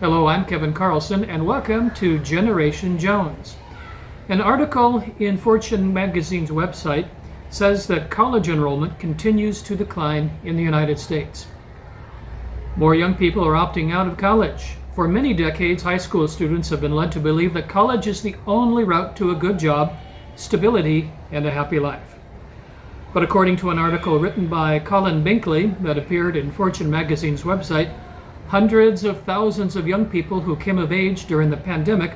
Hello, I'm Kevin Carlson, and welcome to Generation Jones. An article in Fortune magazine's website says that college enrollment continues to decline in the United States. More young people are opting out of college. For many decades, high school students have been led to believe that college is the only route to a good job, stability, and a happy life. But according to an article written by Colin Binkley that appeared in Fortune magazine's website, hundreds of thousands of young people who came of age during the pandemic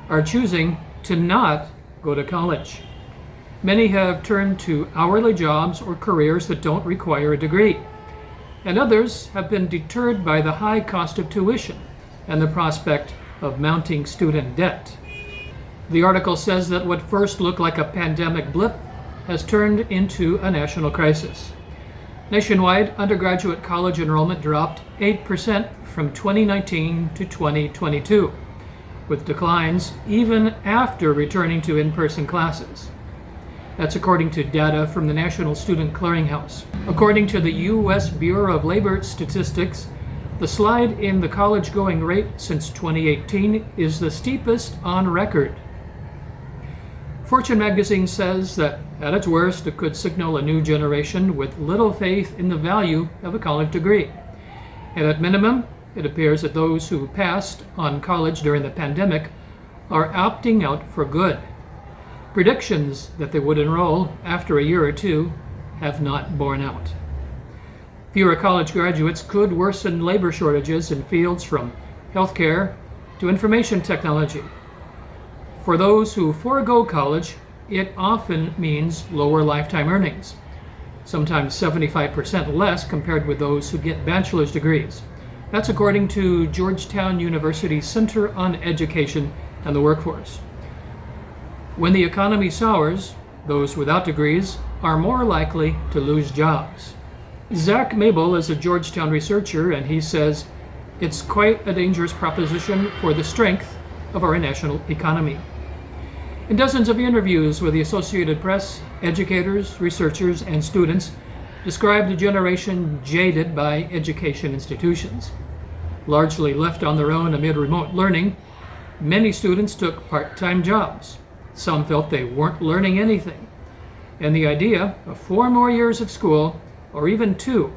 are choosing to not go to college. Many have turned to hourly jobs or careers that don't require a degree, and others have been deterred by the high cost of tuition and the prospect of mounting student debt. The article says that what first looked like a pandemic blip has turned into a national crisis. Nationwide, undergraduate college enrollment dropped 8% from 2019 to 2022, with declines even after returning to in-person classes. That's according to data from the National Student Clearinghouse. According to the U.S. Bureau of Labor Statistics, the slide in the college-going rate since 2018 is the steepest on record. Fortune magazine says that at its worst, it could signal a new generation with little faith in the value of a college degree. And at minimum, it appears that those who passed on college during the pandemic are opting out for good. Predictions that they would enroll after a year or two have not borne out. Fewer college graduates could worsen labor shortages in fields from healthcare to information technology. For those who forego college, it often means lower lifetime earnings, sometimes 75% less compared with those who get bachelor's degrees. That's according to Georgetown University's Center on Education and the Workforce. When the economy sours, those without degrees are more likely to lose jobs. Zach Mabel is a Georgetown researcher, and he says it's quite a dangerous proposition for the strength of our national economy. In dozens of interviews with the Associated Press, educators, researchers, and students described a generation jaded by education institutions. Largely left on their own amid remote learning, many students took part-time jobs. Some felt they weren't learning anything, and the idea of 4 more years of school, or even 2,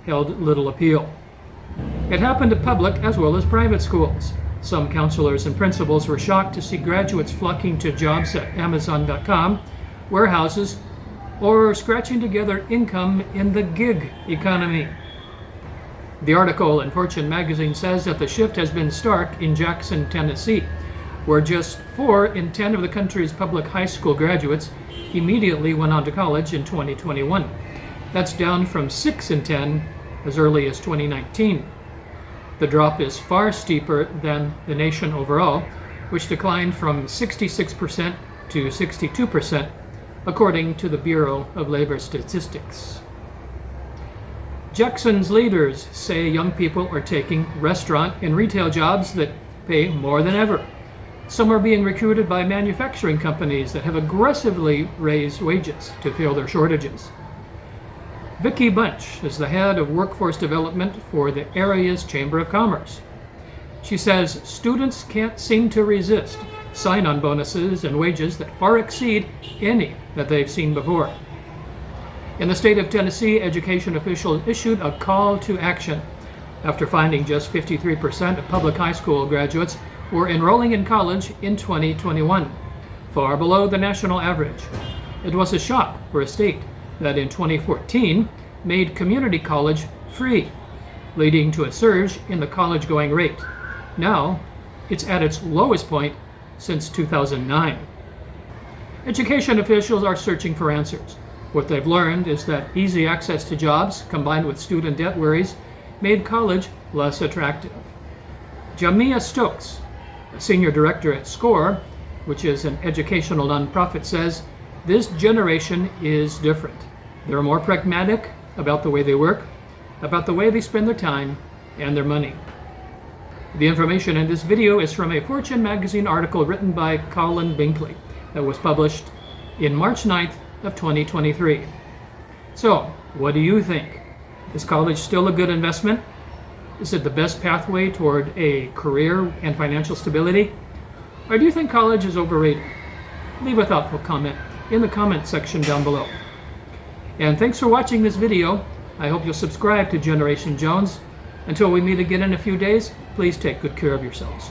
held little appeal. It happened at public as well as private schools. Some counselors and principals were shocked to see graduates flocking to jobs at Amazon.com, warehouses, or scratching together income in the gig economy. The article in Fortune magazine says that the shift has been stark in Jackson, Tennessee, where just 4 in 10 of the country's public high school graduates immediately went on to college in 2021. That's down from 6 in 10 as early as 2019. The drop is far steeper than the nation overall, which declined from 66% to 62%, according to the Bureau of Labor Statistics. Jackson's leaders say young people are taking restaurant and retail jobs that pay more than ever. Some are being recruited by manufacturing companies that have aggressively raised wages to fill their shortages. Vicki Bunch is the head of workforce development for the area's Chamber of Commerce. She says students can't seem to resist sign-on bonuses and wages that far exceed any that they've seen before. In the state of Tennessee, education officials issued a call to action after finding just 53% of public high school graduates were enrolling in college in 2021, far below the national average. It was a shock for a state that in 2014 made community college free, leading to a surge in the college-going rate. Now, it's at its lowest point since 2009. Education officials are searching for answers. What they've learned is that easy access to jobs, combined with student debt worries, made college less attractive. Jamia Stokes, a senior director at SCORE, which is an educational nonprofit, says this generation is different. They're more pragmatic about the way they work, about the way they spend their time and their money. The information in this video is from a Fortune magazine article written by Colin Binkley that was published in March 9th of 2023. So, what do you think? Is college still a good investment? Is it the best pathway toward a career and financial stability? Or do you think college is overrated? Leave a thoughtful comment in the comment section down below. And thanks for watching this video. I hope you'll subscribe to Generation Jones. Until we meet again in a few days, please take good care of yourselves.